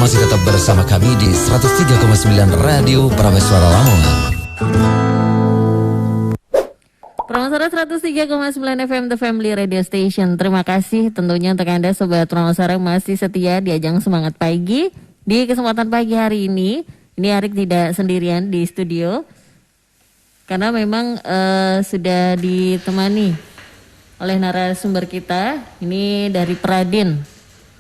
masih tetap bersama kami di 103,9 Radio Prameswara Lamongan. Prameswara 103,9 FM The Family Radio Station. Terima kasih tentunya untuk Anda Sobat Prameswara yang masih setia di ajang Semangat Pagi. Di kesempatan pagi hari ini Arik tidak sendirian di studio. Karena memang sudah ditemani oleh narasumber kita. Ini dari Pradin,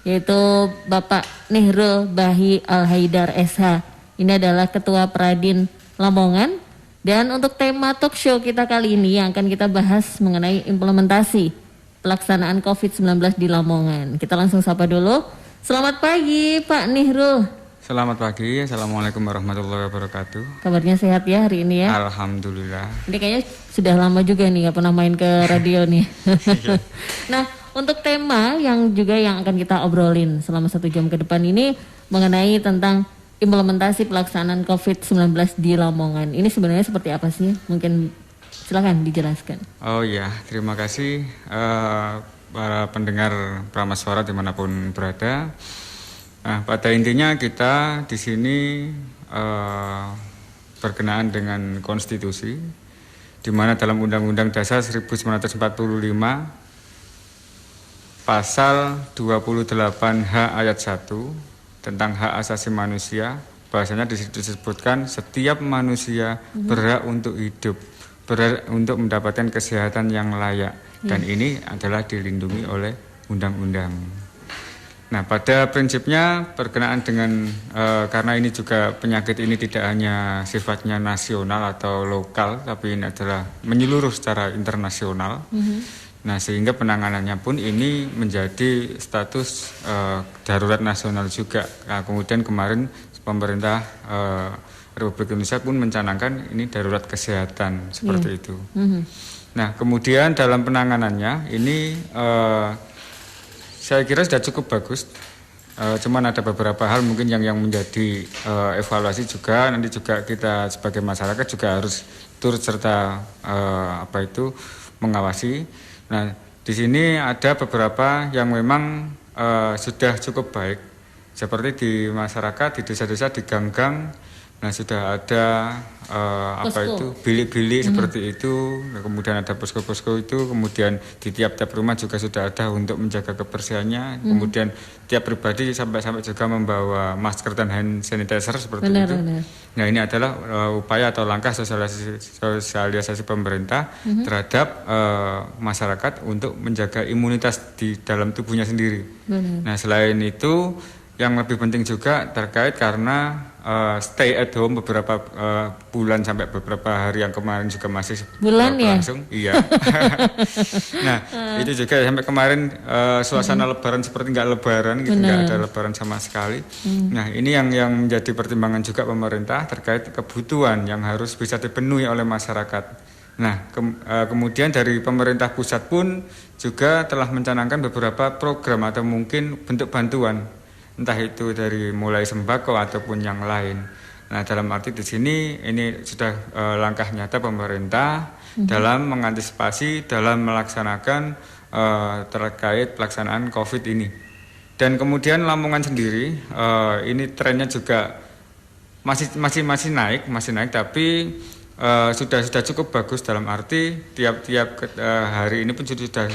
yaitu Bapak Nihrul Bahi Al-Haidar SH. Ini adalah Ketua Pradin Lamongan. Dan untuk tema talk show kita kali ini yang akan kita bahas mengenai implementasi pelaksanaan COVID-19 di Lamongan. Kita langsung sapa dulu. Selamat pagi Pak Nihrul. Selamat pagi, Assalamualaikum warahmatullahi wabarakatuh. Kabarnya sehat ya hari ini ya? Alhamdulillah. Ini kayaknya sudah lama juga nih gak pernah main ke radio nih. Nah, untuk tema yang akan kita obrolin selama 1 jam ke depan ini mengenai tentang implementasi pelaksanaan COVID-19 di Lamongan. Ini sebenarnya seperti apa sih? Mungkin silakan dijelaskan. Oh ya, terima kasih para pendengar Prameswara dimanapun berada. Nah, pada intinya kita di sini berkenaan dengan konstitusi, di mana dalam Undang-Undang Dasar 1945 Pasal 28H ayat 1 tentang hak asasi manusia, bahasanya di situ disebutkan setiap manusia berhak untuk hidup, berhak untuk mendapatkan kesehatan yang layak, dan ini adalah dilindungi oleh undang-undang. Nah, pada prinsipnya berkenaan dengan karena ini juga penyakit ini tidak hanya sifatnya nasional atau lokal, tapi ini adalah menyeluruh secara internasional. Nah, sehingga penanganannya pun ini menjadi status darurat nasional juga. Nah, kemudian kemarin pemerintah Republik Indonesia pun mencanangkan ini darurat kesehatan seperti itu. Nah, kemudian dalam penanganannya ini saya kira sudah cukup bagus. Cuman ada beberapa hal mungkin yang menjadi evaluasi juga. Nanti juga kita sebagai masyarakat juga harus turut serta mengawasi. Nah, di sini ada beberapa yang memang sudah cukup baik, seperti di masyarakat, di desa-desa, di gang-gang. Nah, sudah ada bilik-bilik seperti itu. Nah, kemudian ada posko-posko itu. Kemudian di tiap-tiap rumah juga sudah ada untuk menjaga kebersihannya. Kemudian tiap pribadi sampai juga membawa masker dan hand sanitizer seperti itu. Nah, ini adalah upaya atau langkah sosialisasi pemerintah terhadap masyarakat untuk menjaga imunitas di dalam tubuhnya sendiri. Nah, selain itu yang lebih penting juga terkait karena stay at home beberapa bulan sampai beberapa hari yang kemarin juga masih berlangsung. Iya. Nah, itu juga sampai kemarin suasana lebaran seperti nggak lebaran gitu, nggak ada lebaran sama sekali. Nah, ini yang menjadi pertimbangan juga pemerintah terkait kebutuhan yang harus bisa dipenuhi oleh masyarakat. Nah, kemudian dari pemerintah pusat pun juga telah mencanangkan beberapa program atau mungkin bentuk bantuan, entah itu dari mulai sembako ataupun yang lain. Nah, dalam arti di sini ini sudah langkah nyata pemerintah dalam mengantisipasi, dalam melaksanakan terkait pelaksanaan COVID ini. Dan kemudian Lamongan sendiri ini trennya juga masih naik, tapi sudah cukup bagus dalam arti tiap hari ini pun sudah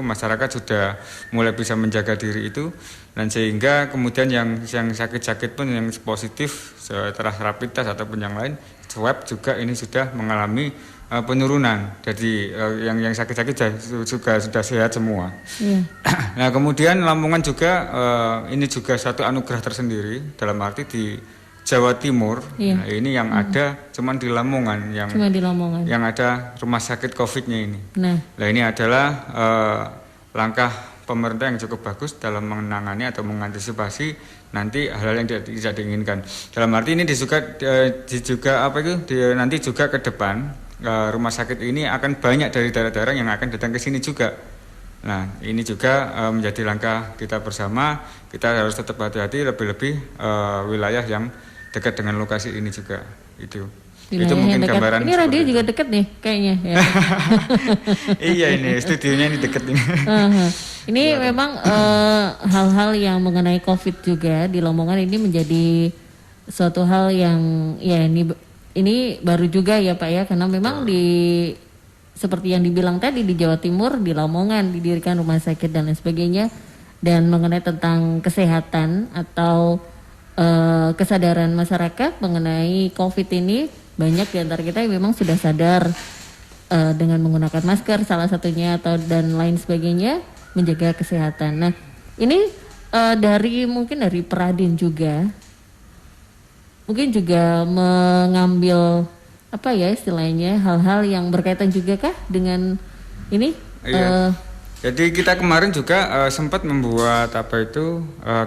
masyarakat sudah mulai bisa menjaga diri itu, dan sehingga kemudian yang sakit-sakit pun yang positif setelah rapid test ataupun yang lain swab juga ini sudah mengalami penurunan. Jadi yang sakit-sakit juga sudah sehat semua. Nah, kemudian Lamongan juga ini juga satu anugerah tersendiri dalam arti di Jawa Timur. Nah, ini yang ada cuman di Lamongan yang ada rumah sakit COVID-nya ini. Nah, ini adalah langkah pemerintah yang cukup bagus dalam menangani atau mengantisipasi nanti hal-hal yang tidak diinginkan. Dalam arti ini nanti juga ke depan rumah sakit ini akan banyak dari daerah-daerah yang akan datang ke sini juga. Nah, ini juga menjadi langkah kita bersama. Kita harus tetap hati-hati, lebih-lebih wilayah yang dekat dengan lokasi ini juga itu. Wilayah Itu mungkin yang dekat. gambaran Ini radio seperti juga deket nih kayaknya ya. Iya, ini studionya ini deket ini. Ini memang hal-hal yang mengenai COVID juga di Lamongan ini menjadi suatu hal yang ya ini baru juga ya Pak ya, karena memang seperti yang dibilang tadi di Jawa Timur, di Lamongan didirikan rumah sakit dan lain sebagainya, dan mengenai tentang kesehatan atau kesadaran masyarakat mengenai COVID ini, banyak di antara kita yang memang sudah sadar dengan menggunakan masker salah satunya dan lain sebagainya, menjaga kesehatan. Nah ini mungkin dari Peradin juga mungkin juga mengambil apa ya istilahnya, hal-hal yang berkaitan juga kah dengan ini? Iya. Jadi kita kemarin juga sempat membuat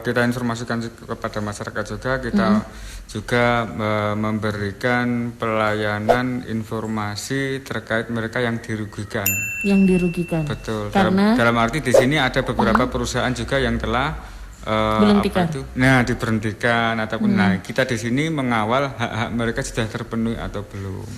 kita informasikan kepada masyarakat juga, kita juga memberikan pelayanan informasi terkait mereka yang dirugikan. Yang dirugikan. Betul. Karena dalam arti di sini ada beberapa perusahaan juga yang telah diberhentikan ataupun kita di sini mengawal hak-hak mereka sudah terpenuhi atau belum.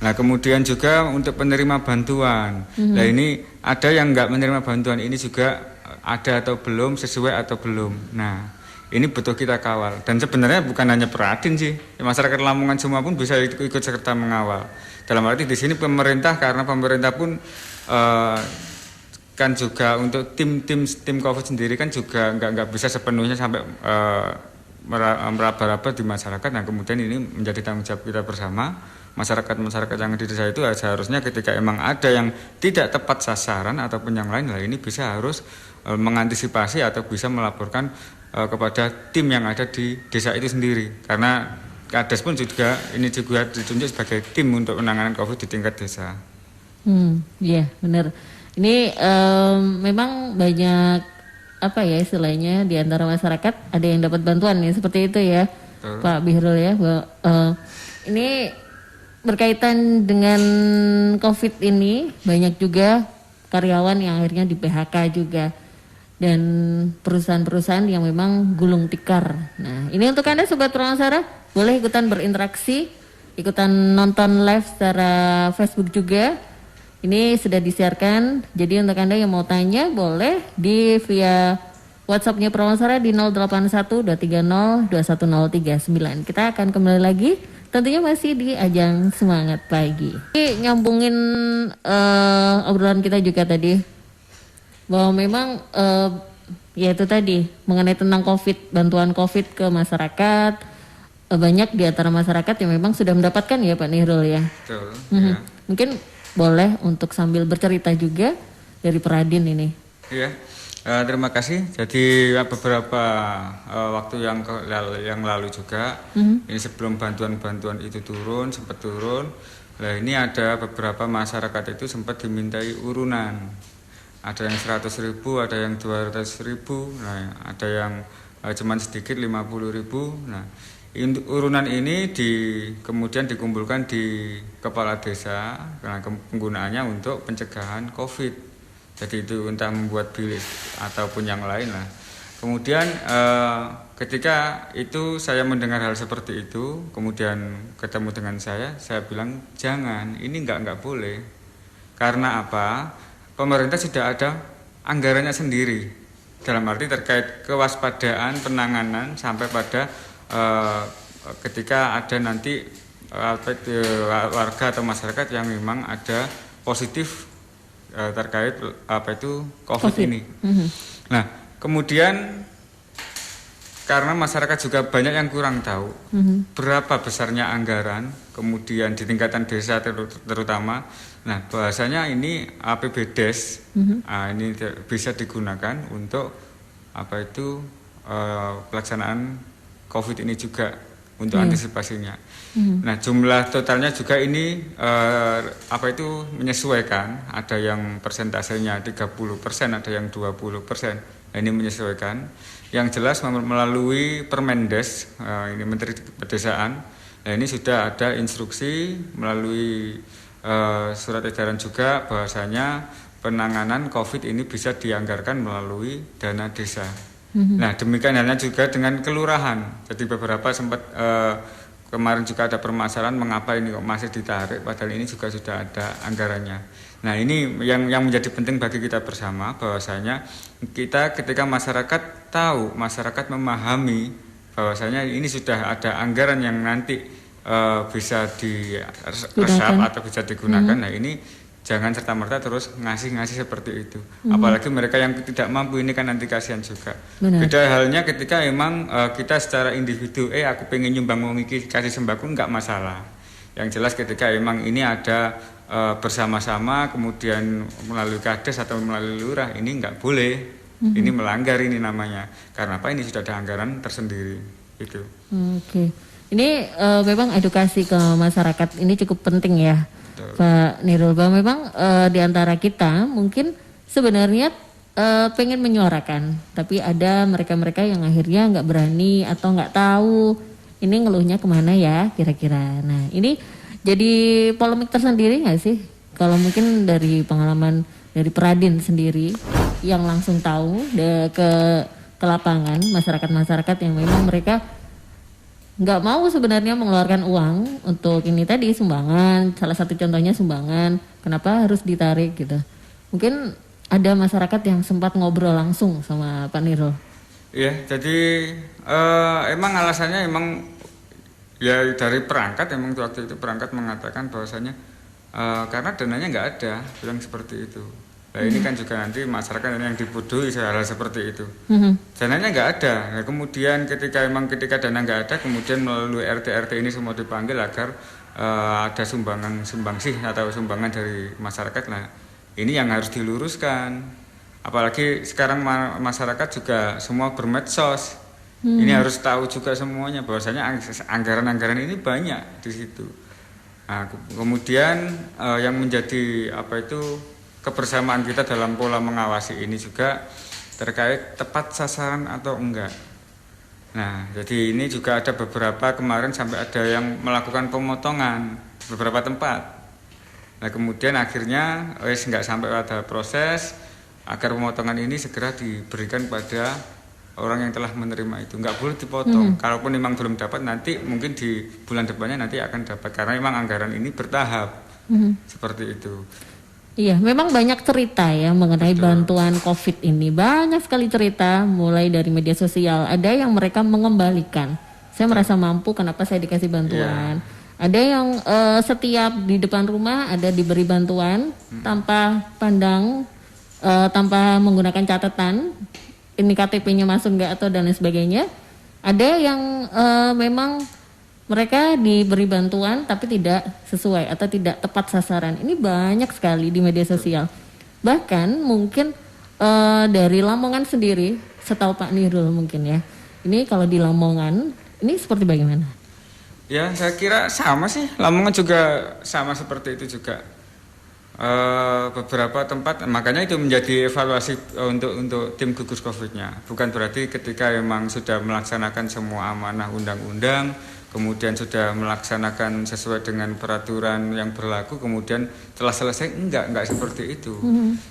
Nah kemudian juga untuk penerima bantuan, nah ini ada yang nggak menerima bantuan ini juga ada atau belum, sesuai atau belum. Nah ini betul kita kawal, dan sebenarnya bukan hanya Peradin sih, masyarakat Lamongan semua pun bisa ikut serta mengawal. Dalam arti di sini pemerintah, karena pemerintah pun kan juga untuk tim COVID sendiri kan juga nggak bisa sepenuhnya sampai meraba-raba di masyarakat. Nah kemudian ini menjadi tanggung jawab kita bersama, masyarakat yang di desa itu seharusnya ketika emang ada yang tidak tepat sasaran ataupun yang lain, lah ini bisa harus mengantisipasi atau bisa melaporkan kepada tim yang ada di desa itu sendiri, karena Kades pun juga ditunjuk sebagai tim untuk penanganan COVID di tingkat desa. Iya benar. Ini memang banyak apa ya istilahnya di antara masyarakat ada yang dapat bantuan ya seperti itu ya. Betul. Pak Bihrul ya. Ini berkaitan dengan COVID ini banyak juga karyawan yang akhirnya di PHK juga, dan perusahaan-perusahaan yang memang gulung tikar. Nah ini untuk Anda Sobat Prameswara, boleh ikutan berinteraksi, ikutan nonton live secara Facebook juga. Ini sudah disiarkan, jadi untuk Anda yang mau tanya boleh via WhatsApp-nya Prameswara di 081-230-21039. Kita akan kembali lagi, tentunya masih di ajang Semangat Pagi. Ini nyambungin obrolan kita juga tadi, bahwa memang ya itu tadi mengenai tentang COVID, bantuan COVID ke masyarakat, banyak di antara masyarakat yang memang sudah mendapatkan ya Pak Nirul ya. Betul. Ya. Mungkin boleh untuk sambil bercerita juga dari Peradin ini. Iya, terima kasih. Jadi beberapa waktu yang lalu juga, ini sebelum bantuan-bantuan itu sempat turun. Nah ini ada beberapa masyarakat itu sempat dimintai urunan. Ada yang 100.000, ada yang 200.000, nah ada yang cuman sedikit 50.000. Nah urunan ini kemudian dikumpulkan di kepala desa, karena penggunaannya untuk pencegahan COVID. Jadi itu entah membuat bilik ataupun yang lain lah. Kemudian ketika itu saya mendengar hal seperti itu, kemudian ketemu dengan saya bilang jangan, ini nggak boleh. Karena apa? Pemerintah sudah ada anggarannya sendiri. Dalam arti terkait kewaspadaan, penanganan sampai pada ketika ada nanti warga atau masyarakat yang memang ada positif terkait COVID ini. Nah kemudian karena masyarakat juga banyak yang kurang tahu berapa besarnya anggaran, kemudian di tingkatan desa terutama, nah bahasanya ini APBDes ini bisa digunakan untuk pelaksanaan COVID ini juga untuk antisipasinya. Nah jumlah totalnya juga ini menyesuaikan, ada yang persentasenya 30%, ada yang 20%. Nah, ini menyesuaikan. Yang jelas melalui Permendes, ini Menteri Pedesaan. Nah ini sudah ada instruksi melalui surat edaran juga bahwasanya penanganan COVID ini bisa dianggarkan melalui dana desa. Nah demikian halnya juga dengan kelurahan. Jadi beberapa sempat kemarin juga ada permasalahan mengapa ini kok masih ditarik padahal ini juga sudah ada anggarannya. Nah ini yang menjadi penting bagi kita bersama bahwasanya kita ketika masyarakat tahu, masyarakat memahami bahwasanya ini sudah ada anggaran yang nanti bisa diresap atau bisa digunakan. Nah ini jangan serta-merta terus ngasih seperti itu. Apalagi mereka yang tidak mampu ini kan nanti kasihan juga. Benar. Beda halnya ketika emang kita secara individu, aku pengen nyumbang wong iki kasih sembako nggak masalah. Yang jelas ketika emang ini ada bersama-sama kemudian melalui kades atau melalui lurah ini nggak boleh. Ini melanggar ini namanya. Karena apa? Ini sudah ada anggaran tersendiri itu. Oke. Ini memang edukasi ke masyarakat ini cukup penting ya, betul, Pak Nirul. Bahwa memang di antara kita mungkin sebenarnya pengen menyuarakan, tapi ada mereka-mereka yang akhirnya nggak berani atau nggak tahu ini ngeluhnya kemana ya kira-kira. Nah ini jadi polemik tersendiri nggak sih? Kalau mungkin dari pengalaman dari Peradin sendiri yang langsung tahu ke lapangan masyarakat-masyarakat yang memang mereka nggak mau sebenarnya mengeluarkan uang untuk ini tadi sumbangan, salah satu contohnya sumbangan, kenapa harus ditarik gitu. Mungkin ada masyarakat yang sempat ngobrol langsung sama Pak Nirul. Iya, jadi emang alasannya emang ya dari perangkat, emang waktu itu perangkat mengatakan bahwasanya karena dananya nggak ada, bilang seperti itu. Nah ini kan juga nanti masyarakat yang dibodohi hal seperti itu. Dananya nggak ada. Nah, kemudian ketika dana nggak ada, kemudian melalui RT ini semua dipanggil agar ada sumbangsih atau sumbangan dari masyarakat. Nah ini yang harus diluruskan. Apalagi sekarang masyarakat juga semua bermedsos. Ini harus tahu juga semuanya bahwasanya anggaran-anggaran ini banyak di situ. Nah, kemudian yang menjadi kebersamaan kita dalam pola mengawasi ini juga terkait tepat sasaran atau enggak. Nah, jadi ini juga ada beberapa kemarin sampai ada yang melakukan pemotongan beberapa tempat. Nah, kemudian akhirnya enggak sampai ada proses agar pemotongan ini segera diberikan pada orang yang telah menerima itu. Enggak boleh dipotong. Kalaupun memang belum dapat, nanti mungkin di bulan depannya nanti akan dapat karena memang anggaran ini bertahap. Seperti itu. Iya, memang banyak cerita ya mengenai bantuan COVID ini. Banyak sekali cerita, mulai dari media sosial. Ada yang mereka mengembalikan. Saya merasa mampu, kenapa saya dikasih bantuan. Ada yang setiap di depan rumah ada diberi bantuan tanpa pandang, tanpa menggunakan catatan. Ini KTP-nya masuk nggak atau dan lain sebagainya. Ada yang memang mereka diberi bantuan tapi tidak sesuai atau tidak tepat sasaran. Ini banyak sekali di media sosial. Bahkan mungkin dari Lamongan sendiri, setahu Pak Nirul mungkin ya. Ini kalau di Lamongan, ini seperti bagaimana? Ya, saya kira sama sih. Lamongan juga sama seperti itu juga. Beberapa tempat, makanya itu menjadi evaluasi untuk tim gugus COVID-nya. Bukan berarti ketika memang sudah melaksanakan semua amanah undang-undang, kemudian sudah melaksanakan sesuai dengan peraturan yang berlaku, kemudian telah selesai, enggak seperti itu.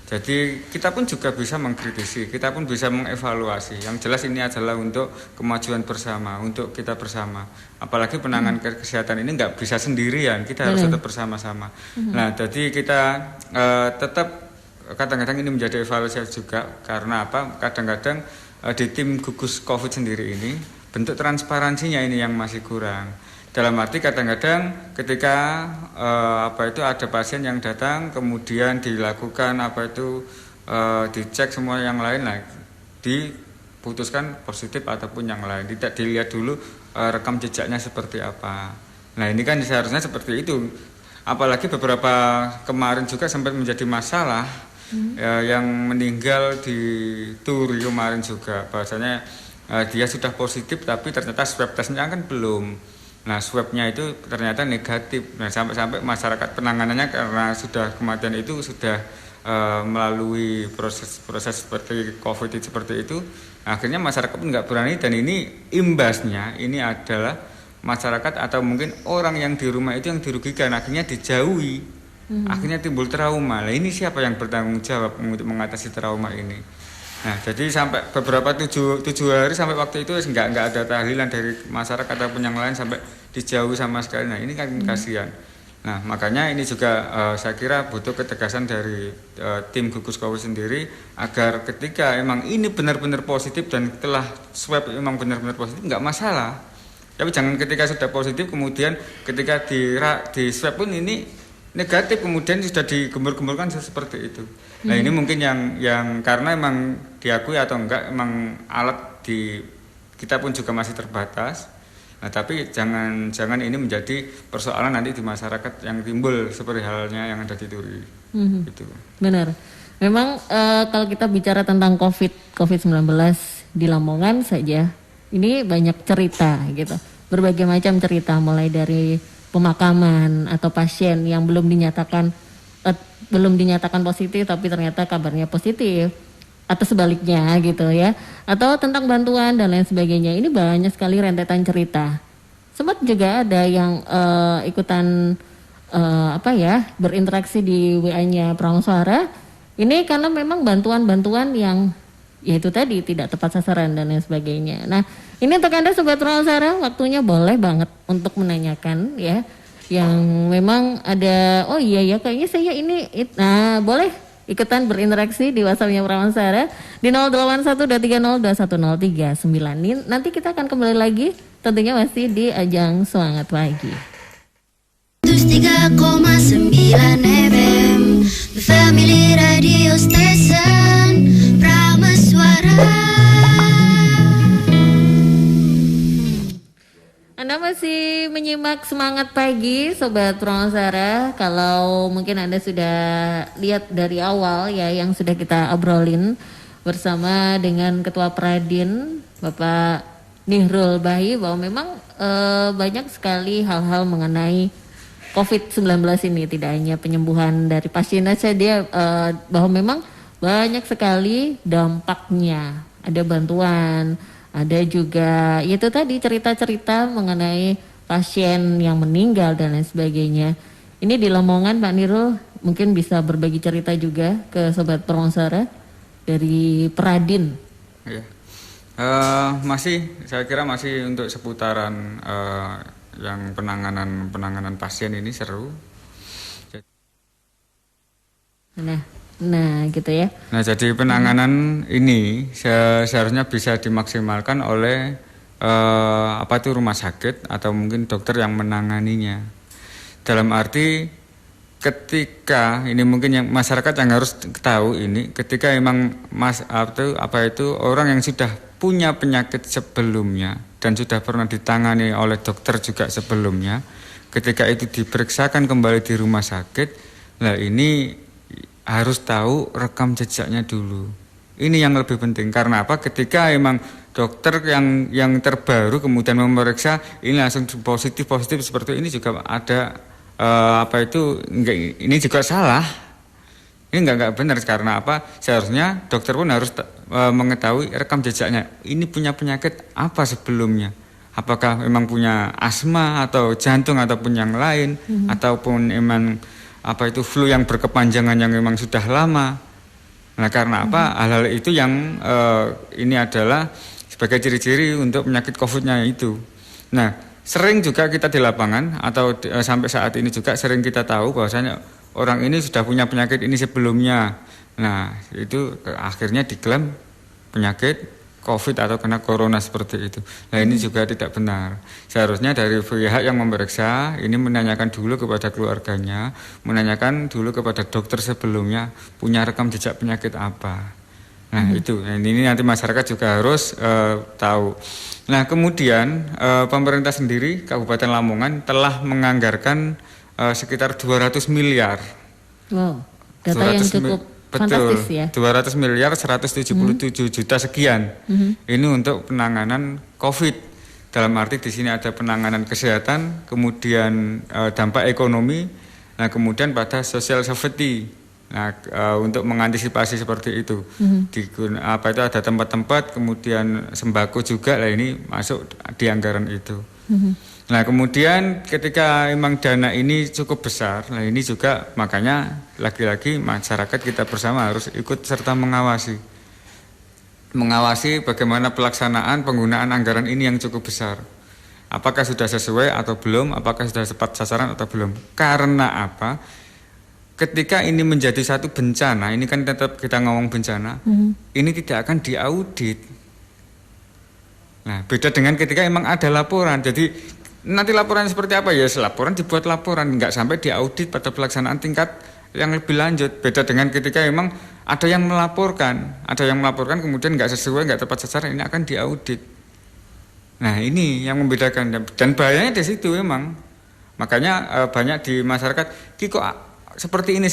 Jadi kita pun juga bisa mengkritisi, kita pun bisa mengevaluasi. Yang jelas ini adalah untuk kemajuan bersama, untuk kita bersama. Apalagi penanganan kesehatan ini enggak bisa sendirian, kita harus tetap bersama-sama. Nah, jadi kita tetap kadang-kadang ini menjadi evaluasi juga, karena apa? Kadang-kadang di tim gugus COVID sendiri ini bentuk transparansinya ini yang masih kurang. Dalam arti kadang-kadang ketika ada pasien yang datang kemudian dilakukan dicek semua yang lain, diputuskan positif ataupun yang lain, tidak dilihat dulu rekam jejaknya seperti apa. Nah ini kan seharusnya seperti itu. Apalagi beberapa kemarin juga sempat menjadi masalah yang meninggal di Turi kemarin juga, bahwasanya dia sudah positif tapi ternyata swab testnya kan belum. Nah swabnya itu ternyata negatif. Nah sampai-sampai masyarakat penanganannya karena sudah kematian itu sudah melalui proses seperti COVID seperti itu, akhirnya masyarakat pun nggak berani, dan ini imbasnya ini adalah masyarakat atau mungkin orang yang di rumah itu yang dirugikan, akhirnya dijauhi, akhirnya timbul trauma. Nah ini siapa yang bertanggung jawab untuk mengatasi trauma ini? Nah, jadi sampai beberapa tujuh hari sampai waktu itu nggak ada tahlilan dari masyarakat ataupun yang lain sampai dijauhi sama sekali. Nah, ini kan kasihan. Nah, makanya ini juga saya kira butuh ketegasan dari tim gugus COVID sendiri agar ketika emang ini benar-benar positif dan telah swab emang benar-benar positif nggak masalah. Tapi jangan ketika sudah positif kemudian ketika di swab pun ini negatif kemudian sudah digembur-gemburkan seperti itu. Nah, ini mungkin yang karena emang diakui atau enggak emang alat di kita pun juga masih terbatas. Nah, tapi jangan ini menjadi persoalan nanti di masyarakat yang timbul seperti halnya yang ada di Turi. Gitu. Benar. Memang kalau kita bicara tentang COVID-19 di Lamongan saja, ini banyak cerita gitu. Berbagai macam cerita mulai dari pemakaman atau pasien yang belum dinyatakan positif tapi ternyata kabarnya positif atau sebaliknya gitu ya, atau tentang bantuan dan lain sebagainya. Ini banyak sekali rentetan cerita. Sempat juga ada yang ikutan berinteraksi di WA-nya Perang Suara. Ini karena memang bantuan-bantuan yang yaitu tadi tidak tepat sasaran dan lain sebagainya. Nah, ini untuk Anda Sobat Perang Suara, waktunya boleh banget untuk menanyakan ya, yang memang ada, oh iya ya kayaknya saya ini, nah boleh ikutan berinteraksi di WhatsApp-nya Perawan Suara di 081230210399. Nanti kita akan kembali lagi tentunya masih di ajang Semangat Pagi. 103,9 FM The Family Radio Station Prameswara. Anda masih menyimak Semangat Pagi Sobat Promosara. Kalau mungkin Anda sudah lihat dari awal ya yang sudah kita obrolin bersama dengan Ketua Pradin Bapak Nihrul Bahi, bahwa memang banyak sekali hal-hal mengenai COVID-19 ini, tidak hanya penyembuhan dari pasien saja, bahwa memang banyak sekali dampaknya. Ada bantuan, ada juga itu tadi cerita-cerita mengenai pasien yang meninggal dan lain sebagainya. Ini di Lamongan Pak Nirul mungkin bisa berbagi cerita juga ke Sobat Promosara dari Pradin. Ya. Saya kira masih untuk seputaran yang penanganan pasien ini seru. Nah gitu ya. Nah, jadi penanganan ini seharusnya bisa dimaksimalkan oleh rumah sakit atau mungkin dokter yang menanganinya. Dalam arti ketika ini mungkin yang masyarakat yang harus tahu ini, ketika emang orang yang sudah punya penyakit sebelumnya dan sudah pernah ditangani oleh dokter juga sebelumnya, ketika itu diperiksakan kembali di rumah sakit, nah ini harus tahu rekam jejaknya dulu. Ini yang lebih penting. Karena apa? Ketika emang dokter yang terbaru kemudian memeriksa ini langsung positif seperti ini juga ada ini juga salah. Ini enggak benar. Karena apa? Seharusnya dokter pun harus mengetahui rekam jejaknya. Ini punya penyakit apa sebelumnya? Apakah memang punya asma atau jantung ataupun yang lain, ataupun emang flu yang berkepanjangan yang memang sudah lama. Nah, karena apa? Hal-hal itu yang ini adalah sebagai ciri-ciri untuk penyakit COVID-nya itu. Nah, sering juga kita di lapangan atau sampai saat ini juga sering kita tahu bahwasanya orang ini sudah punya penyakit ini sebelumnya. Nah, itu akhirnya diklaim penyakit COVID atau kena corona seperti itu. Nah, ini juga tidak benar. Seharusnya dari pihak yang memeriksa ini menanyakan dulu kepada keluarganya, menanyakan dulu kepada dokter sebelumnya punya rekam jejak penyakit apa. Nah, itu. Nah, ini nanti masyarakat juga harus tahu. Nah, kemudian pemerintah sendiri Kabupaten Lamongan telah menganggarkan sekitar 200 miliar. Wow, data yang cukup fantastis ya. 200 miliar 177 juta sekian. Ini untuk penanganan COVID. Dalam arti di sini ada penanganan kesehatan, kemudian dampak ekonomi, nah kemudian pada social safety. Nah, untuk mengantisipasi seperti itu. Ada tempat-tempat, kemudian sembako juga, lah ini masuk di anggaran itu. Nah, kemudian ketika memang dana ini cukup besar, nah ini juga makanya lagi-lagi masyarakat kita bersama harus ikut serta mengawasi. mengawasi bagaimana pelaksanaan penggunaan anggaran ini yang cukup besar. Apakah sudah sesuai atau belum, apakah sudah tepat sasaran atau belum. Karena apa? Ketika ini menjadi satu bencana, ini kan tetap kita ngomong bencana, ini tidak akan diaudit. Nah, beda dengan ketika emang ada laporan. Jadi nanti laporan seperti apa ya? Laporan dibuat laporan, nggak sampai diaudit pada pelaksanaan tingkat yang lebih lanjut. Beda dengan ketika emang ada yang melaporkan kemudian nggak sesuai, nggak tepat sasaran, ini akan diaudit. Nah, ini yang membedakan, dan bahayanya di situ memang. Makanya banyak di masyarakat, kok seperti ini.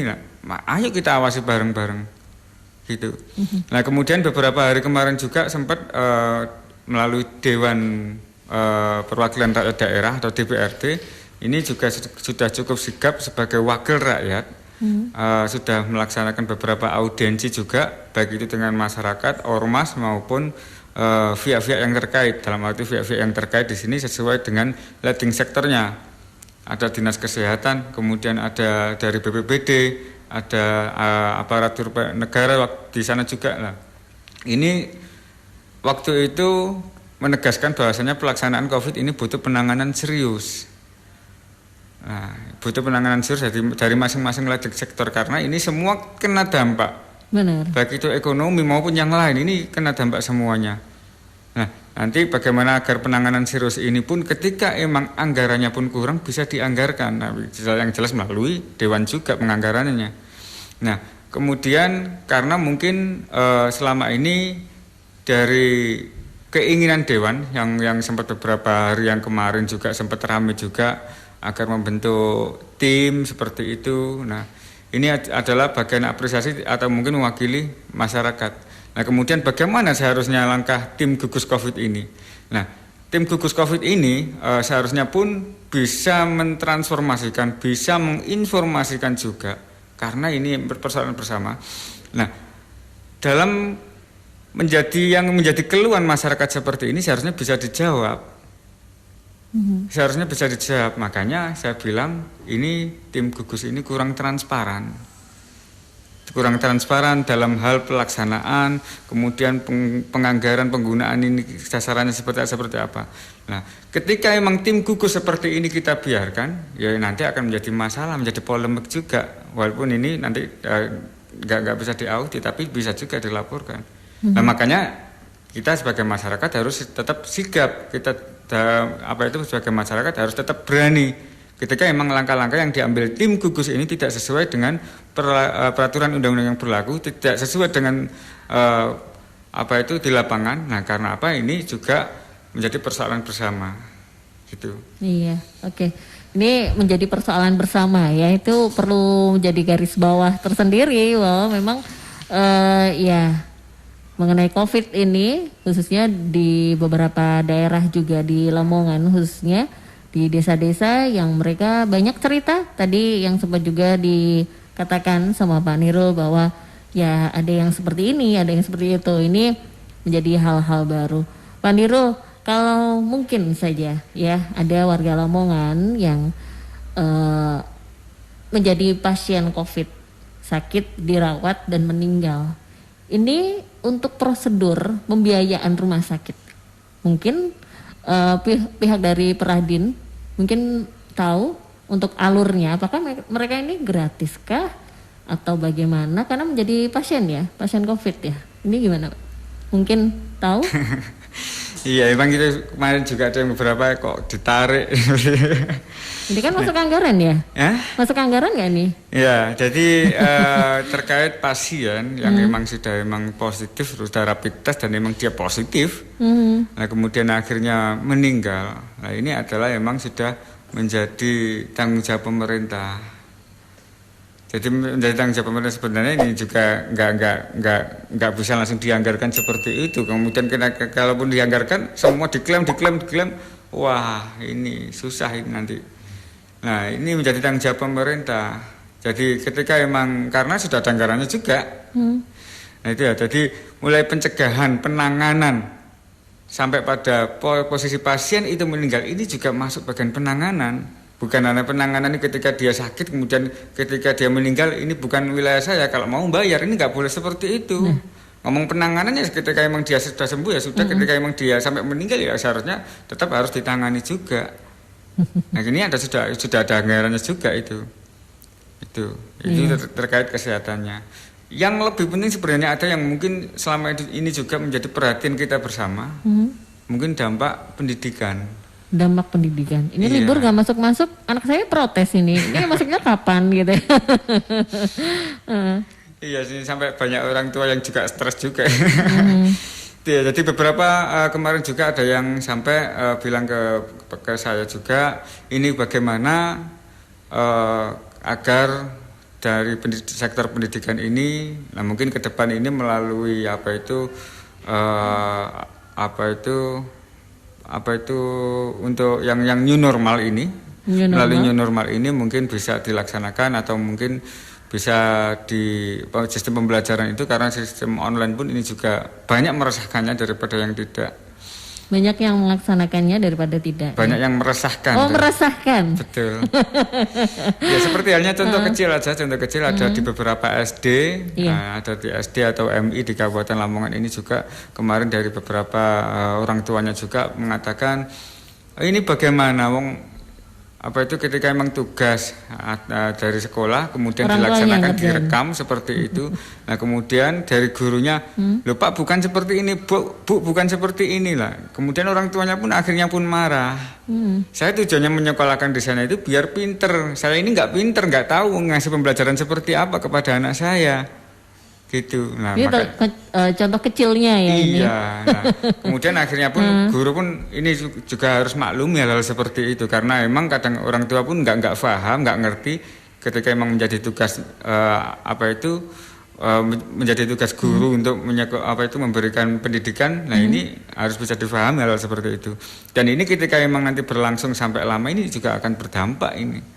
Nah, ayo kita awasi bareng-bareng, gitu. Nah, kemudian beberapa hari kemarin juga sempat melalui Dewan Perwakilan Rakyat Daerah atau DPRD, ini juga sudah cukup sigap sebagai wakil rakyat, sudah melaksanakan beberapa audiensi juga, baik itu dengan masyarakat, ormas maupun pihak-pihak yang terkait. Dalam arti pihak-pihak yang terkait di sini sesuai dengan leading sektornya. Ada Dinas Kesehatan, kemudian ada dari BPBD, ada aparatur negara di sana juga. Nah, ini waktu itu menegaskan bahwasanya pelaksanaan COVID ini butuh penanganan serius. Nah, butuh penanganan serius dari masing-masing leading sektor, karena ini semua kena dampak. Benar. Baik itu ekonomi maupun yang lain, ini kena dampak semuanya. Nah, nanti bagaimana agar penanganan serius ini pun ketika emang anggarannya pun kurang bisa dianggarkan. Nah, yang jelas melalui Dewan juga penganggarannya. Nah, kemudian karena mungkin selama ini dari keinginan Dewan yang sempat beberapa hari yang kemarin juga sempat ramai juga agar membentuk tim seperti itu. Nah, ini adalah bagian apresiasi atau mungkin mewakili masyarakat. Nah, kemudian bagaimana seharusnya langkah tim gugus COVID ini? Nah, tim gugus COVID ini seharusnya pun bisa mentransformasikan, bisa menginformasikan juga, karena ini persoalan bersama. Nah, dalam menjadi keluhan masyarakat seperti ini seharusnya bisa dijawab. Seharusnya bisa dijawab. Makanya saya bilang ini tim gugus ini kurang transparan dalam hal pelaksanaan, kemudian penganggaran penggunaan ini sasarannya seperti apa. Nah, ketika emang tim gugus seperti ini kita biarkan, ya nanti akan menjadi masalah, menjadi polemik juga. Walaupun ini nanti nggak bisa diaudit, tapi bisa juga dilaporkan. Nah, makanya kita sebagai masyarakat harus tetap sigap. Sebagai masyarakat harus tetap berani ketika emang langkah-langkah yang diambil tim gugus ini tidak sesuai dengan peraturan undang-undang yang berlaku, tidak sesuai dengan di lapangan. Nah, karena apa, ini juga menjadi persoalan bersama, gitu. Iya, oke. Ini menjadi persoalan bersama ya, itu perlu menjadi garis bawah tersendiri bahwa memang mengenai COVID ini, khususnya di beberapa daerah juga di Lamongan, khususnya di desa-desa yang mereka banyak cerita. Tadi yang sempat juga dikatakan sama Pak Nirul bahwa ya ada yang seperti ini, ada yang seperti itu. Ini menjadi hal-hal baru. Pak Nirul, kalau mungkin saja ya ada warga Lamongan yang menjadi pasien COVID, sakit, dirawat dan meninggal. Ini untuk prosedur pembiayaan rumah sakit, mungkin pihak dari Peradin mungkin tahu untuk alurnya, apakah mereka ini gratiskah atau bagaimana? Karena menjadi pasien COVID ya. Ini gimana Pak? Mungkin tahu? Iya, emang itu kemarin juga ada yang beberapa kok ditarik. Ini kan masuk anggaran ya? Masuk anggaran nggak nih? Ya, jadi terkait pasien yang memang sudah positif, sudah rapid test dan memang dia positif, nah kemudian akhirnya meninggal. Nah, ini adalah memang sudah menjadi tanggung jawab pemerintah. Jadi menjadi tanggung jawab pemerintah sebenarnya ini juga nggak bisa langsung dianggarkan seperti itu. Kemudian kalaupun dianggarkan semua diklaim, wah ini susah ini nanti. Nah, ini menjadi tanggung jawab pemerintah. Jadi ketika emang karena sudah ada anggarannya juga. Nah itu ya, jadi mulai pencegahan, penanganan sampai pada posisi pasien itu meninggal, ini juga masuk bagian penanganan. Bukan hanya penanganan ini ketika dia sakit kemudian ketika dia meninggal, ini bukan wilayah saya, kalau mau bayar ini nggak boleh seperti itu. Ngomong penanganannya ketika emang dia sudah sembuh ya sudah, ketika emang dia sampai meninggal ya seharusnya tetap harus ditangani juga. Nah ini sudah ada anggarannya juga itu terkait kesehatannya. Yang lebih penting sebenarnya ada yang mungkin selama ini juga menjadi perhatian kita bersama, mungkin dampak pendidikan. Dampak pendidikan. Ini libur gak masuk-masuk, anak saya protes ini. Ini masuknya kapan gitu ya. Iya sih, sampai banyak orang tua yang juga stres juga. Ya, jadi beberapa kemarin juga ada yang sampai bilang ke saya juga, ini bagaimana agar dari sektor pendidikan ini, nah mungkin ke depan ini melalui apa itu untuk yang new normal ini, melalui new normal ini mungkin bisa dilaksanakan atau mungkin bisa di sistem pembelajaran itu, karena sistem online pun ini juga banyak meresahkannya daripada yang tidak. Banyak yang melaksanakannya daripada tidak. Banyak yang meresahkan. Oh, meresahkan. Betul. Ya seperti halnya contoh kecil aja, contoh kecil ada di beberapa SD, ada di SD atau MI di Kabupaten Lamongan ini juga kemarin dari beberapa orang tuanya juga mengatakan ini bagaimana ketika emang tugas dari sekolah kemudian orang dilaksanakan direkam seperti itu. Nah kemudian dari gurunya, loh Pak bukan seperti ini, Bu bukan seperti inilah. Kemudian orang tuanya pun akhirnya pun marah. Saya tujuannya menyekolahkan di sana itu biar pinter. Saya ini nggak pinter, nggak tahu ngasih pembelajaran seperti apa kepada anak saya. Gitu. Nah, ini contoh kecilnya ya. Iya. Nah, kemudian akhirnya pun guru pun ini juga harus maklum ya hal seperti itu, karena emang kadang orang tua pun nggak paham, nggak ngerti ketika emang menjadi tugas menjadi tugas guru untuk memberikan pendidikan. Nah ini harus bisa difahami hal seperti itu. Dan ini ketika emang nanti berlangsung sampai lama ini juga akan berdampak ini.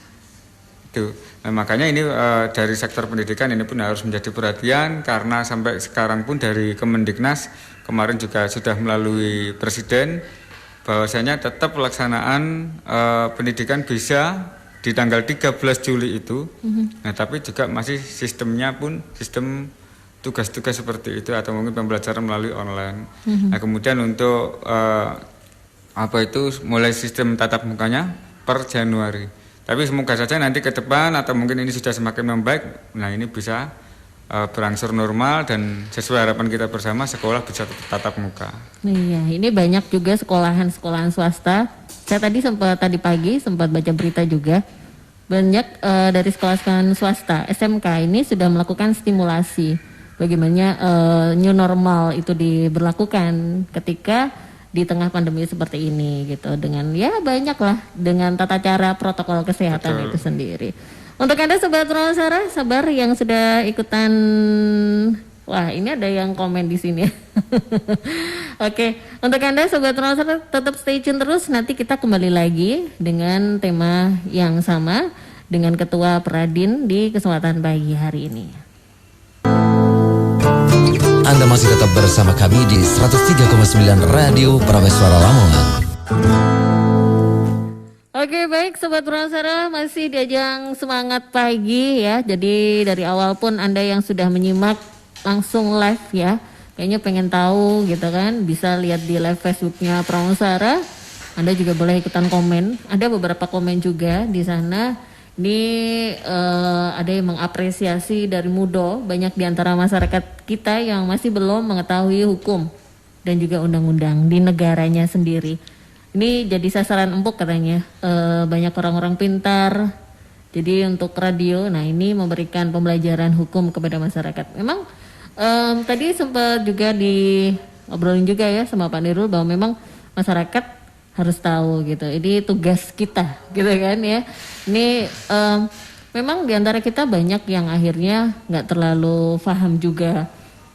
Nah, makanya ini dari sektor pendidikan ini pun harus menjadi perhatian, karena sampai sekarang pun dari Kemendiknas kemarin juga sudah melalui Presiden bahwasanya tetap pelaksanaan pendidikan bisa di tanggal 13 Juli itu. Nah tapi juga masih sistemnya pun sistem tugas-tugas seperti itu atau mungkin pembelajaran melalui online. Nah kemudian untuk mulai sistem tatap mukanya per Januari. Tapi semoga saja nanti ke depan atau mungkin ini sudah semakin membaik, nah ini bisa berangsur normal dan sesuai harapan kita bersama sekolah bisa tatap muka. Iya, ini banyak juga sekolahan swasta. Saya tadi pagi sempat baca berita juga, banyak dari sekolah-sekolahan swasta SMK ini sudah melakukan stimulasi bagaimana new normal itu diberlakukan ketika di tengah pandemi seperti ini gitu, dengan banyaklah dengan tata cara protokol kesehatan itu sendiri. Untuk Anda Sobat Prameswara, sabar yang sudah ikutan, wah ini ada yang komen di sini. Oke, untuk Anda Sobat Prameswara tetap stay tune terus, nanti kita kembali lagi dengan tema yang sama dengan Ketua Peradin di kesempatan pagi hari ini. Anda masih tetap bersama kami di 103,9 Radio Prameswara Lamongan. Oke, baik Sobat Prameswara, masih di ajang semangat pagi ya. Jadi dari awal pun Anda yang sudah menyimak langsung live ya, kayaknya pengen tahu gitu kan, bisa lihat di live Facebooknya Prameswara. Anda juga boleh ikutan komen. Ada beberapa komen juga di sana. Ini ada yang mengapresiasi dari Mudo, banyak di antara masyarakat kita yang masih belum mengetahui hukum dan juga undang-undang di negaranya sendiri. Ini jadi sasaran empuk katanya, banyak orang-orang pintar. Jadi untuk radio, nah ini memberikan pembelajaran hukum kepada masyarakat. Memang tadi sempat juga diobrolin juga ya sama Pak Nirul bahwa memang masyarakat harus tahu gitu. Ini tugas kita gitu kan ya. Ini memang diantara kita banyak yang akhirnya nggak terlalu paham juga.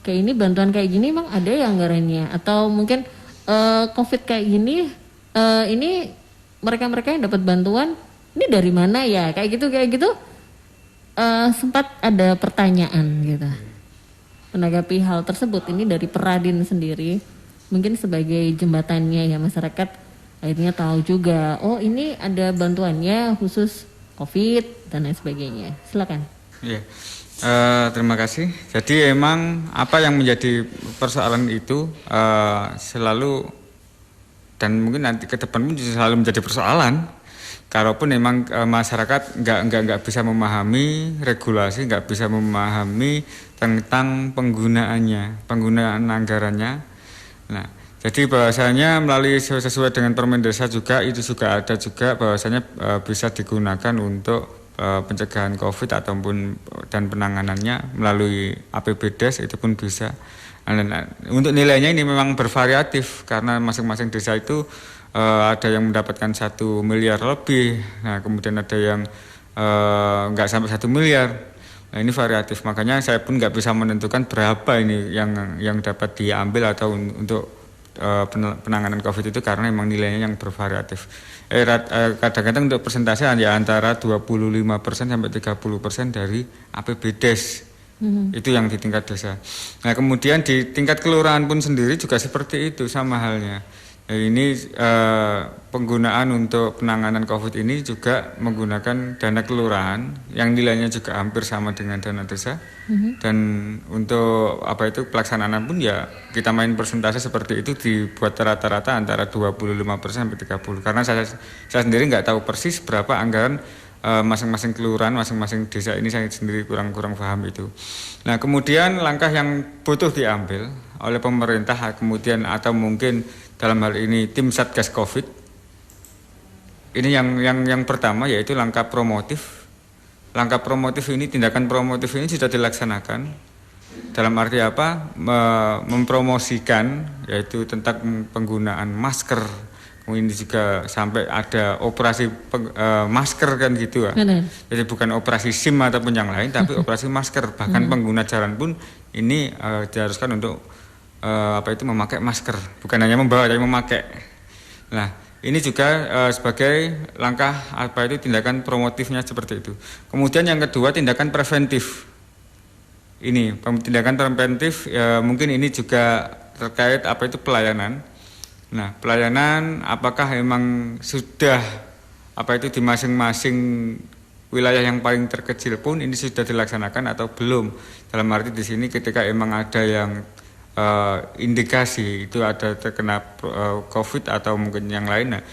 Kayak ini bantuan kayak gini emang ada ya anggarannya, atau mungkin COVID kayak gini ini mereka-mereka yang dapat bantuan ini dari mana ya, kayak gitu sempat ada pertanyaan gitu. Menanggapi hal tersebut ini dari Peradin sendiri mungkin sebagai jembatannya ya, masyarakat akhirnya tahu juga, oh ini ada bantuannya khusus COVID dan lain sebagainya. Silakan. Iya. Terima kasih. Jadi emang apa yang menjadi persoalan itu selalu dan mungkin nanti ke depan pun selalu menjadi persoalan. Kalaupun memang masyarakat nggak bisa memahami regulasi, nggak bisa memahami tentang penggunaan anggarannya. Nah, jadi bahwasanya melalui sesuai dengan Permen Desa juga itu juga ada juga bahwasanya bisa digunakan untuk pencegahan COVID ataupun dan penanganannya melalui APBDes itu pun bisa. Nah, untuk nilainya ini memang bervariatif karena masing-masing desa itu ada yang mendapatkan 1 miliar lebih, nah kemudian ada yang nggak sampai 1 miliar. Nah, ini variatif, makanya saya pun nggak bisa menentukan berapa ini yang dapat diambil atau untuk penanganan COVID itu karena memang nilainya yang bervariatif. Kadang-kadang untuk persentase ya antara 25% sampai 30% dari APBDes. Itu yang di tingkat desa. Nah, kemudian di tingkat kelurahan pun sendiri juga seperti itu sama halnya. Ini penggunaan untuk penanganan COVID ini juga menggunakan dana kelurahan yang nilainya juga hampir sama dengan dana desa. Dan untuk pelaksanaan pun ya kita main persentase seperti itu dibuat rata-rata antara 25% sampai 30%. Karena saya sendiri nggak tahu persis berapa anggaran masing-masing kelurahan, masing-masing desa ini saya sendiri kurang paham itu. Nah, kemudian langkah yang butuh diambil oleh pemerintah kemudian atau mungkin dalam hal ini tim Satgas Covid. Ini yang pertama yaitu langkah promotif. Langkah promotif ini, tindakan promotif ini sudah dilaksanakan. Dalam arti apa? Mempromosikan yaitu tentang penggunaan masker. Ini juga sampai ada operasi masker kan gitu ya. Jadi bukan operasi SIM ataupun yang lain, tapi operasi masker. Bahkan pengguna jalan pun ini diharuskan untuk memakai masker. Bukan hanya membawa, tapi memakai. Nah, ini juga sebagai langkah tindakan promotifnya seperti itu. Kemudian yang kedua tindakan preventif. Ini tindakan preventif mungkin ini juga terkait pelayanan. Nah, pelayanan apakah memang sudah di masing-masing wilayah yang paling terkecil pun ini sudah dilaksanakan atau belum? Dalam arti di sini ketika emang ada yang indikasi itu ada terkena COVID atau mungkin yang lain, nah,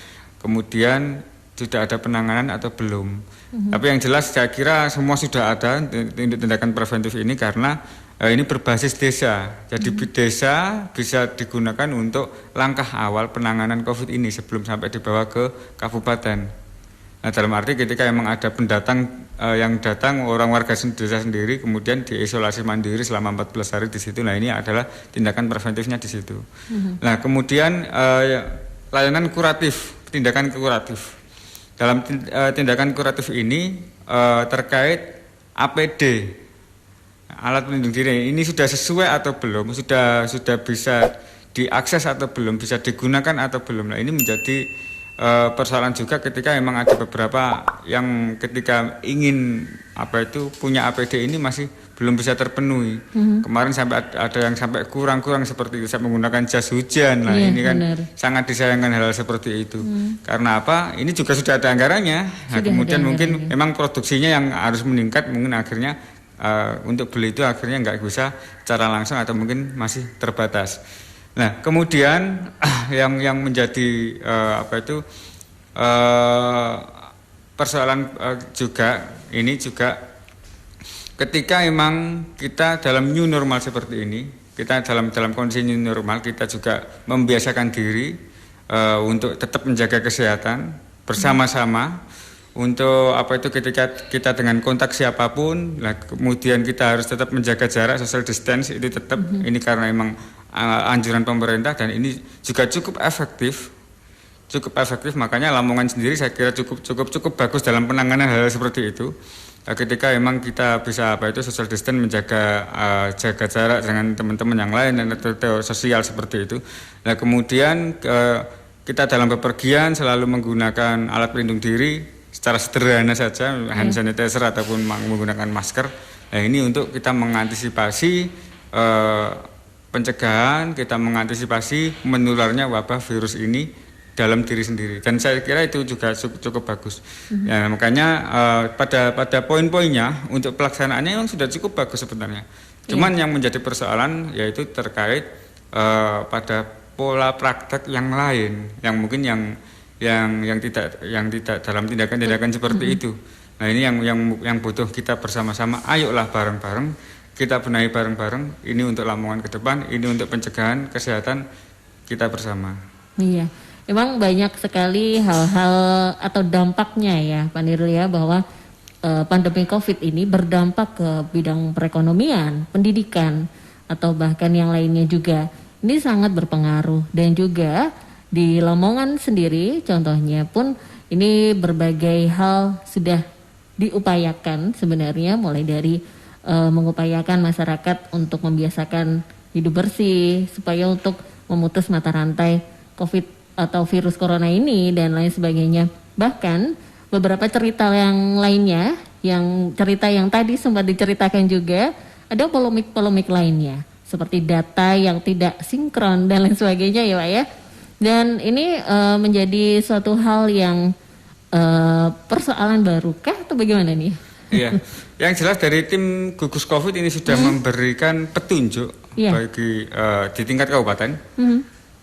kemudian sudah ada penanganan atau belum? Tapi yang jelas saya kira semua sudah ada tindakan preventif ini karena ini berbasis desa, jadi desa bisa digunakan untuk langkah awal penanganan COVID ini sebelum sampai dibawa ke kabupaten. Nah, dalam arti ketika memang ada pendatang yang datang orang warga desa sendiri kemudian diisolasi mandiri selama 14 hari di situ, nah ini adalah tindakan preventifnya di situ. Nah, kemudian layanan kuratif, tindakan kuratif. Dalam tindakan kuratif ini terkait APD. Alat pelindung diri ini sudah sesuai atau belum, sudah bisa diakses atau belum, bisa digunakan atau belum. Nah, ini menjadi persoalan juga ketika memang ada beberapa yang ketika ingin punya APD ini masih belum bisa terpenuhi. Kemarin sampai ada yang sampai kurang seperti itu, saya menggunakan jas hujan. Nah, ini kan sangat disayangkan hal seperti itu. Karena apa? Ini juga sudah ada anggarannya. Nah, kemudian mungkin memang produksinya yang harus meningkat, mungkin akhirnya untuk beli itu akhirnya nggak bisa secara langsung atau mungkin masih terbatas. Nah, kemudian yang menjadi persoalan juga ini juga ketika memang kita dalam new normal seperti ini, kita dalam kondisi new normal kita juga membiasakan diri untuk tetap menjaga kesehatan bersama-sama. Untuk ketika kita dengan kontak siapapun, nah, kemudian kita harus tetap menjaga jarak, social distance itu tetap ini karena memang anjuran pemerintah dan ini juga cukup efektif, makanya Lamongan sendiri saya kira cukup bagus dalam penanganan hal seperti itu. Ketika memang kita bisa social distance, menjaga jaga jarak dengan teman-teman yang lain dan sosial seperti itu. Nah, kemudian kita dalam bepergian selalu menggunakan alat pelindung diri. Secara sederhana saja, hand sanitizer ataupun menggunakan masker. Nah, ini untuk kita mengantisipasi pencegahan, kita mengantisipasi menularnya wabah virus ini dalam diri sendiri, dan saya kira itu juga cukup bagus. Ya, makanya pada poin-poinnya untuk pelaksanaannya memang sudah cukup bagus sebenarnya. Cuman yang menjadi persoalan yaitu terkait pada pola praktek yang lain, yang mungkin yang tidak dalam tindakan-tindakan seperti itu. Nah, ini yang butuh kita bersama-sama. Ayolah bareng-bareng kita benahi bareng-bareng. Ini untuk Lamongan ke depan, ini untuk pencegahan kesehatan kita bersama. Iya. Memang banyak sekali hal-hal atau dampaknya ya Pak Nirul ya, bahwa pandemi COVID ini berdampak ke bidang perekonomian, pendidikan, atau bahkan yang lainnya juga. Ini sangat berpengaruh, dan juga di Lamongan sendiri contohnya pun ini berbagai hal sudah diupayakan sebenarnya, mulai dari mengupayakan masyarakat untuk membiasakan hidup bersih supaya untuk memutus mata rantai COVID atau virus corona ini dan lain sebagainya. Bahkan beberapa cerita yang lainnya, yang cerita yang tadi sempat diceritakan juga, ada polemik-polemik lainnya seperti data yang tidak sinkron dan lain sebagainya ya Pak ya. Dan ini menjadi suatu hal yang persoalan barukah atau bagaimana nih? Iya, yang jelas dari tim gugus COVID ini sudah memberikan petunjuk bagi di tingkat kabupaten,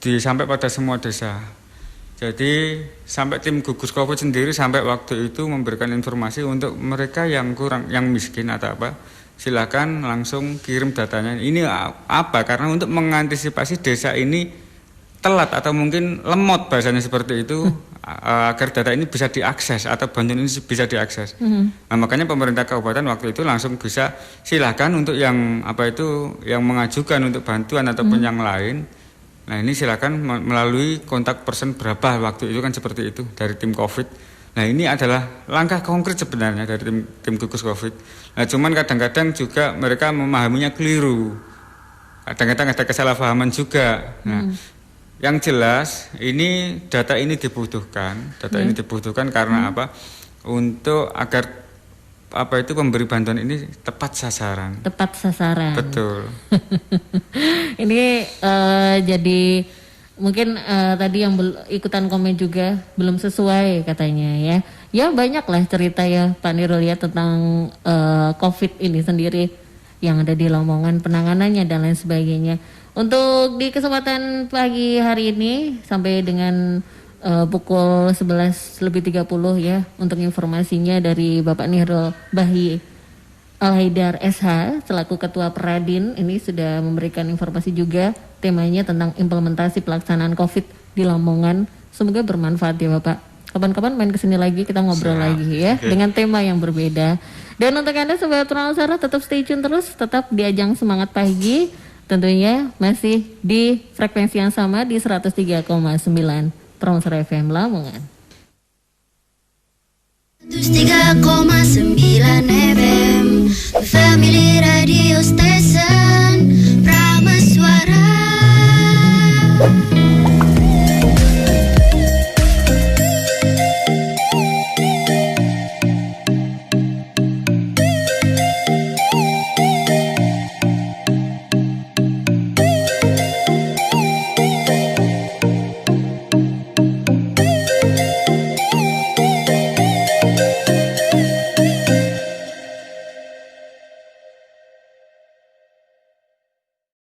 sampai pada semua desa. Jadi sampai tim gugus COVID sendiri sampai waktu itu memberikan informasi untuk mereka yang kurang, yang miskin atau apa, silakan langsung kirim datanya. Ini apa? Karena untuk mengantisipasi desa ini telat atau mungkin lemot bahasanya seperti itu, agar data ini bisa diakses atau bantuan ini bisa diakses. Nah, makanya pemerintah kabupaten waktu itu langsung bisa silakan untuk yang yang mengajukan untuk bantuan ataupun yang lain. Nah, ini silakan melalui kontak person berapa waktu itu kan seperti itu dari tim COVID. Nah, ini adalah langkah konkret sebenarnya dari tim gugus COVID. Nah, cuman kadang-kadang juga mereka memahaminya keliru. Kadang-kadang ada kesalahpahaman juga. Nah, yang jelas ini data ini dibutuhkan. Ini dibutuhkan karena apa? Untuk agar pemberi bantuan ini tepat sasaran. Tepat sasaran. Betul. Ini jadi mungkin tadi yang ikutan komen juga belum sesuai katanya ya. Ya banyaklah cerita ya Pak Nirul ya tentang COVID ini sendiri yang ada di Lamongan, penanganannya dan lain sebagainya. Untuk di kesempatan pagi hari ini sampai dengan pukul 11:30 ya, untuk informasinya dari Bapak Nirul Bahi Al-Haidar SH selaku Ketua Peradin ini sudah memberikan informasi juga, temanya tentang implementasi pelaksanaan COVID di Lamongan. Semoga bermanfaat ya Bapak. Kapan-kapan main kesini lagi, kita ngobrol lagi ya dengan tema yang berbeda. Dan untuk Anda Sobat Transara tetap stay tune terus, tetap di Ajang Semangat Pagi, tentunya masih di frekuensi yang sama di 103,9 Transara FM Lamongan. 103,9 FM Family Radio Station Prameswara.